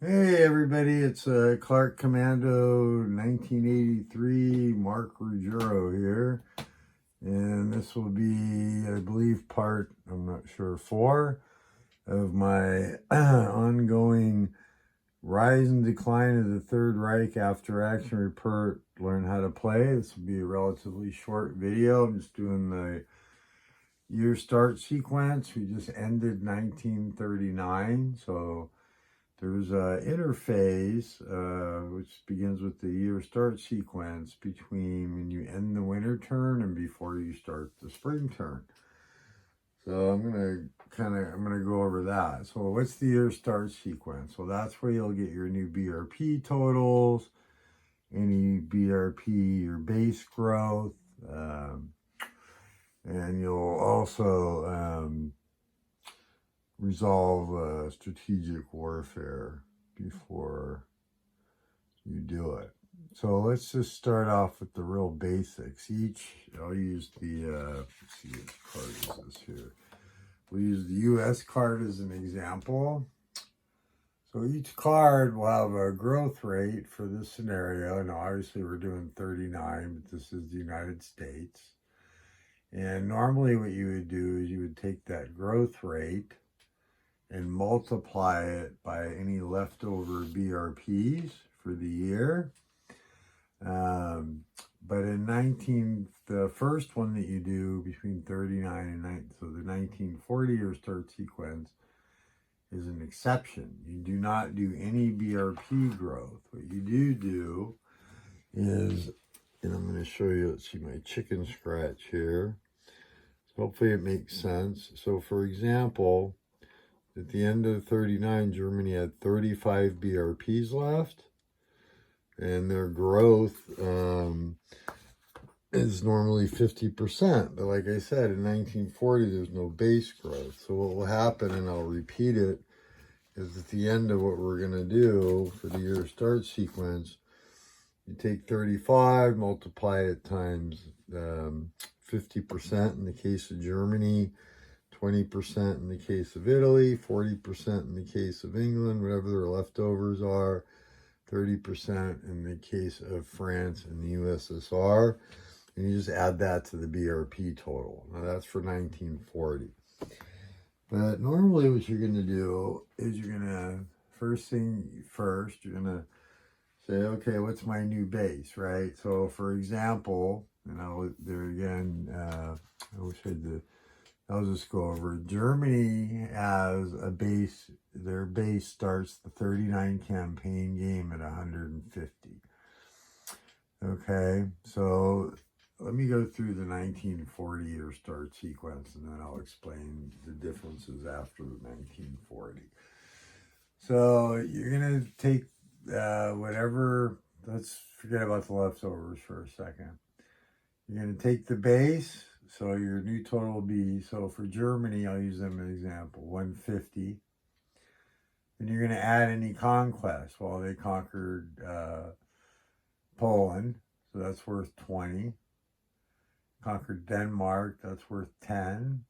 Hey everybody, it's Clark Commando 1983 Mark Ruggiero here, and this will be, I believe, part, I'm not sure, 4 of my ongoing rise and decline of the Third Reich After Action Report, Learn How to Play. This will be a relatively short video. I'm just doing the year start sequence. We just ended 1939, so there's an interphase, which begins with the year start sequence between when you end the winter turn and before you start the spring turn. So I'm gonna go over that. So what's the year start sequence? Well, that's where you'll get your new BRP totals, any BRP, your base growth, and you'll also resolve strategic warfare before you do it. So let's just start off with the real basics. I'll use the, let's see which card is this here. We'll use the US card as an example. So each card will have a growth rate for this scenario. And obviously we're doing 39, but this is the United States. And normally what you would do is you would take that growth rate and multiply it by any leftover BRPs for the year. But the first one that you do between 39 and 9, so the 1940 year start sequence is an exception. You do not do any BRP growth. What you do is, and I'm going to show you, let's see my chicken scratch here. So hopefully it makes sense. So for example, at the end of 39, Germany had 35 BRPs left, and their growth is normally 50%. But like I said, in 1940, there's no base growth. So what will happen, and I'll repeat it, is at the end of what we're going to do for the year start sequence, you take 35, multiply it times 50% in the case of Germany, 20% in the case of Italy, 40% in the case of England, whatever their leftovers are, 30% in the case of France and the USSR, and you just add that to the BRP total. Now that's for 1940. But normally what you're going to do is you're going to, first thing first, you're going to say, okay, what's my new base, right? So for example, and there again, I wish I did. I'll just go over. Germany has a base, their base starts the 39 campaign game at 150. Okay, so let me go through the 1940 year start sequence and then I'll explain the differences after the 1940. So you're going to take whatever, let's forget about the leftovers for a second. You're going to take the base. So your new total will be, so for Germany, I'll use them as an example, 150. And you're going to add any conquest. Well, they conquered Poland, so that's worth 20. Conquered Denmark, that's worth 10.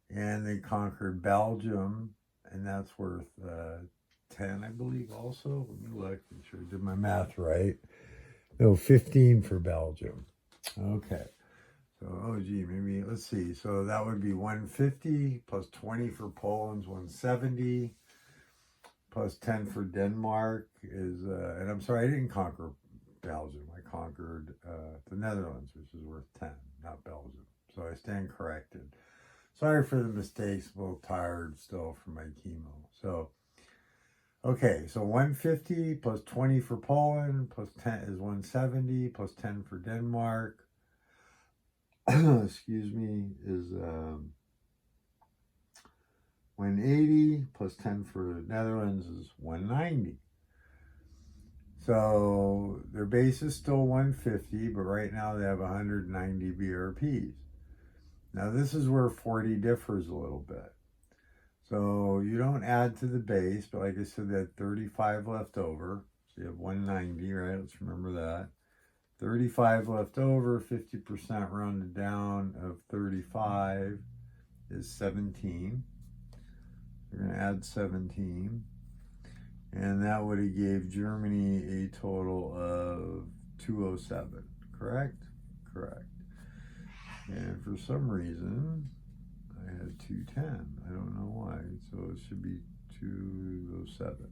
And they conquered Belgium, and that's worth 10, I believe, also. Let me look, make sure I did my math right. No, 15 for Belgium. Okay. So, oh gee, maybe, let's see. So that would be 150 plus 20 for Poland's 170 plus 10 for Denmark is, and I'm sorry, I didn't conquer Belgium. I conquered the Netherlands, which is worth 10, not Belgium. So I stand corrected. Sorry for the mistakes, I'm a little tired still from my chemo. So, okay, so 150 plus 20 for Poland plus 10 is 170 plus 10 for Denmark. Excuse me, is 180 plus 10 for the Netherlands is 190. So their base is still 150, but right now they have 190 BRPs. Now this is where 40 differs a little bit. So you don't add to the base, but like I said, they had 35 left over. So you have 190, right? Let's remember that. 35 left over, 50% rounded down of 35 is 17. We're going to add 17. And that would have gave Germany a total of 207, correct? Correct. And for some reason, I had 210. I don't know why. So it should be 207.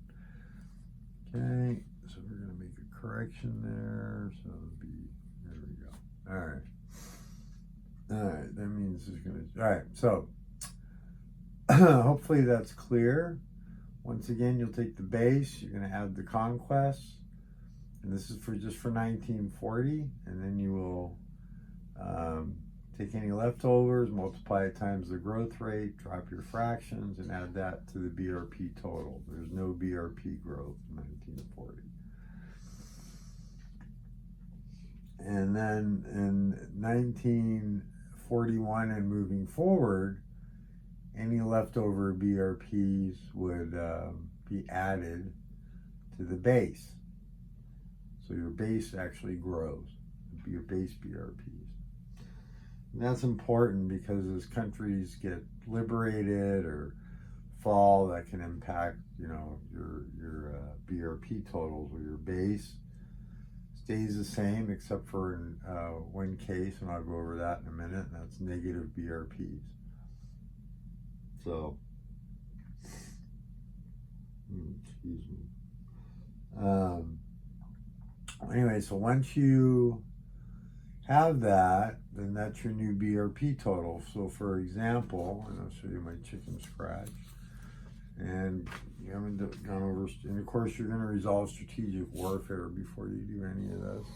Okay, so we're going to make a correction there. So it'll be, there we go. All right. All right, that means it's going to, all right, so hopefully that's clear. Once again, you'll take the base, you're going to add the conquests, and this is for just for 1940, and then you will take any leftovers, multiply it times the growth rate, drop your fractions, and add that to the BRP total. There's no BRP growth in 1940. And then in 1941 and moving forward, any leftover BRPs would be added to the base. So your base actually grows, your base BRPs. And that's important because as countries get liberated or fall, that can impact, you know, your BRP totals, or your base stays the same except for in one case, and I'll go over that in a minute, and that's negative BRPs. So, excuse me. Anyway, so once you have that, then that's your new BRP total. So for example, and I'll show you my chicken scratch, and you haven't gone over, and of course you're going to resolve strategic warfare before you do any of this.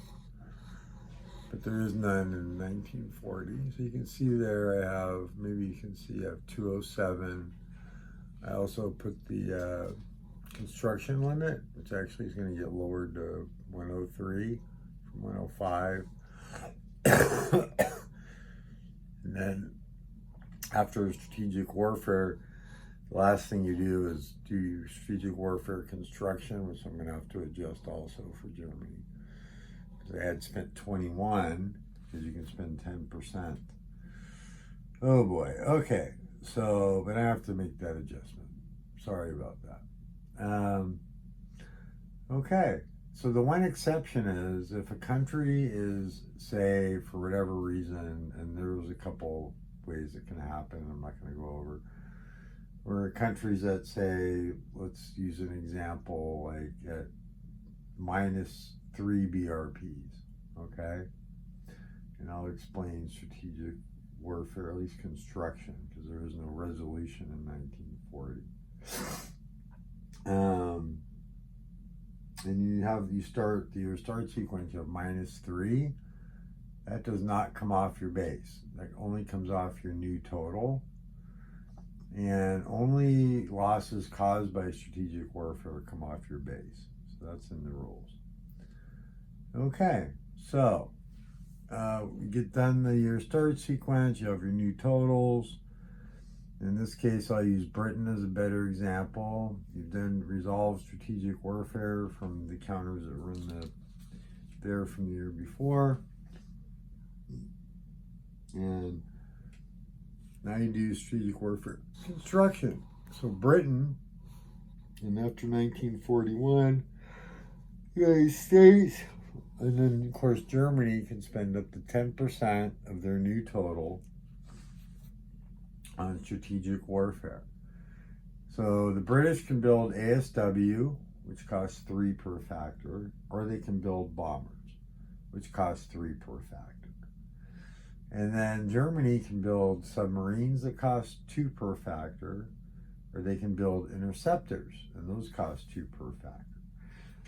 But there is none in 1940. So you can see there I have, maybe you can see I have 207. I also put the construction limit, which actually is going to get lowered to 103 from 105. And then after strategic warfare, the last thing you do is do your strategic warfare construction, which I'm going to have to adjust also for Germany. I had spent 21, because you can spend 10%. Oh boy. Okay. So, but I have to make that adjustment. Sorry about that. Okay. So the one exception is if a country is, say, for whatever reason, and there's a couple ways it can happen, I'm not going to go over, where countries that say, let's use an example, like at -3 BRPs, okay? And I'll explain strategic warfare, at least construction, because there is no resolution in 1940. And your start sequence, you have -3. That does not come off your base. That only comes off your new total. And only losses caused by strategic warfare come off your base. So that's in the rules. Okay, so you get done your start sequence, you have your new totals. In this case, I'll use Britain as a better example. You've then resolved strategic warfare from the counters that were there from the year before. And now you do strategic warfare construction. So Britain, and after 1941, the United States, and then of course Germany can spend up to 10% of their new total on strategic warfare. So the British can build ASW, which costs 3 per factor, or they can build bombers, which costs 3 per factor. And then Germany can build submarines that cost 2 per factor, or they can build interceptors, and those cost 2 per factor.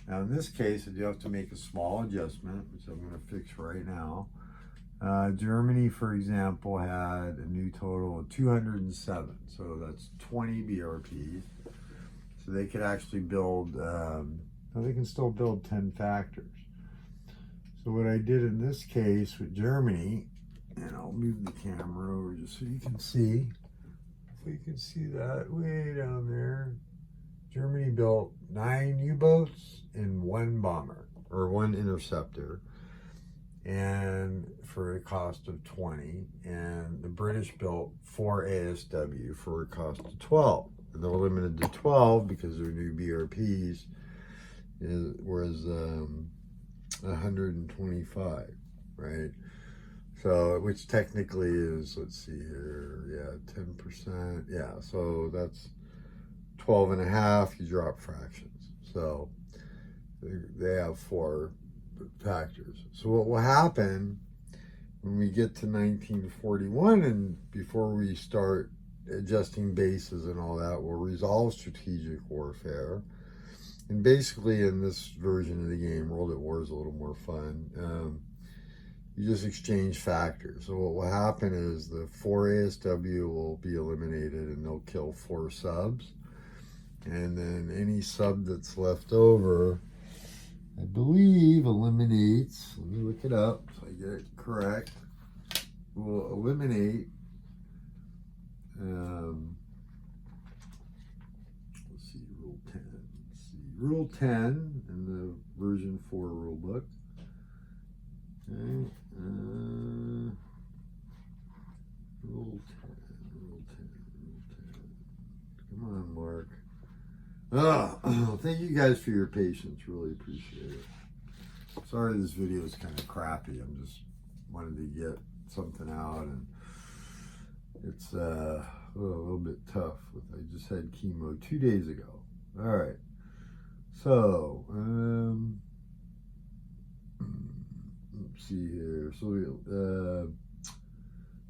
Now in this case, I do have to make a small adjustment, which I'm going to fix right now. Germany, for example, had a new total of 207, so that's 20 BRPs. So they could actually build, they can still build 10 factors. So what I did in this case with Germany, and I'll move the camera over just so you can see. Hopefully you can see that way down there. Germany built 9 U-boats and 1 bomber, or 1 interceptor, and for a cost of 20. And the British built 4 ASW for a cost of 12. and they're limited to 12 because they're new BRPs, whereas 125, right? So, which technically is, let's see here, yeah, 10%, yeah, so that's 12 and a half, you drop fractions. So they have 4 factors. So what will happen when we get to 1941 and before we start adjusting bases and all that, we'll resolve strategic warfare. And basically in this version of the game, World at War is a little more fun. You just exchange factors. So what will happen is the 4 ASW will be eliminated and they'll kill 4 subs. And then any sub that's left over, I believe, eliminates, let me look it up so I get it correct, will eliminate, let's see, Rule 10. Let's see, Rule 10 in the version 4 rule book. Okay, Rule 10, Rule 10, Rule 10. Come on, Mark. Oh, thank you guys for your patience. Really appreciate it. Sorry this video is kind of crappy. I'm just wanted to get something out, and it's a little bit tough. I just had chemo 2 days ago. All right. So, let's see here. So,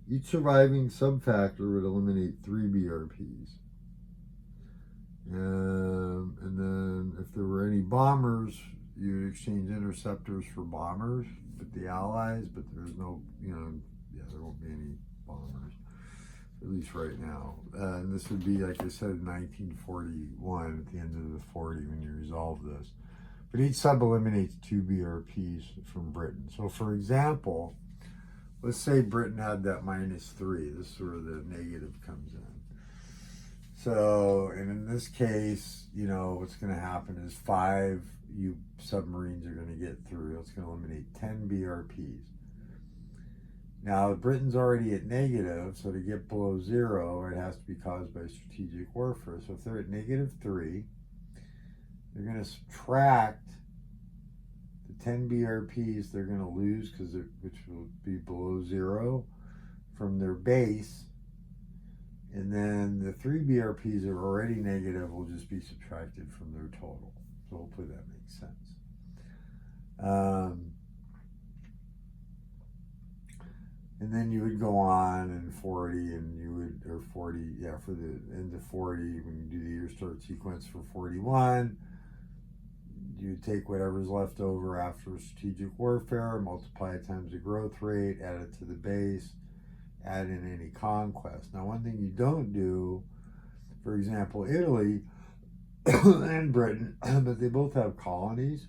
each surviving subfactor would eliminate 3 BRPs. And then if there were any bombers, you exchange interceptors for bombers with the Allies, but there's no, there won't be any bombers, at least right now. And this would be, like I said, 1941 at the end of the 40 when you resolve this. But each sub eliminates 2 BRPs from Britain. So for example, let's say Britain had that -3. This is where the negative comes in. So, and in this case, what's going to happen is 5 submarines are going to get through. It's going to eliminate 10 BRPs. Now, Britain's already at negative, so to get below 0, it has to be caused by strategic warfare. So if they're at -3, they're going to subtract the 10 BRPs they're going to lose, which will be below 0, from their base. And then the 3 BRPs that are already negative will just be subtracted from their total. So hopefully that makes sense. And then you would go on in 40 and you would, or 40, yeah, for the end of 40, when you do the year start sequence for 41, you would take whatever's left over after strategic warfare, multiply it times the growth rate, add it to the base, add in any conquest. Now, one thing you don't do, for example, Italy and Britain, but they both have colonies.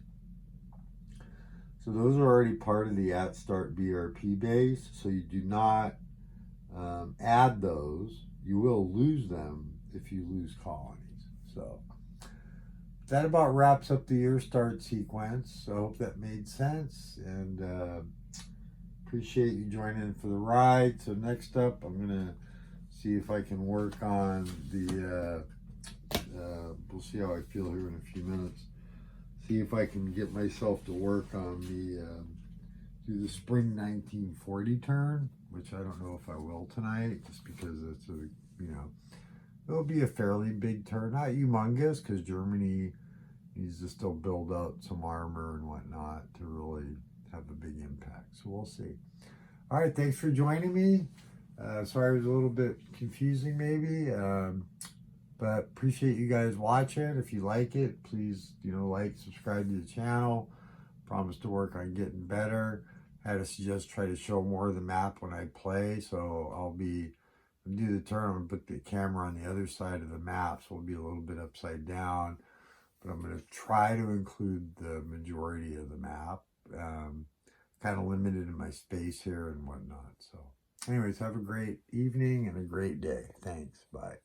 So those are already part of the at-start BRP base. So you do not add those. You will lose them if you lose colonies. So that about wraps up the year start sequence. So I hope that made sense. And appreciate you joining in for the ride. So next up, I'm going to see if I can work on the, we'll see how I feel here in a few minutes. See if I can get myself to work on do the spring 1940 turn, which I don't know if I will tonight, just because it's it'll be a fairly big turn. Not humongous, because Germany needs to still build up some armor and whatnot to really have a big impact. So we'll see. All right, thanks for joining me. Sorry it was a little bit confusing maybe, but appreciate you guys watching. If you like it, please, like, subscribe to the channel. Promise to work on getting better. Had to suggest try to show more of the map when I play, so I'll do the turn. I'm gonna put the camera on the other side of the map, so it'll be a little bit upside down, but I'm gonna try to include the majority of the map. Kind of limited in my space here and whatnot. So anyways, have a great evening and a great day. Thanks. Bye.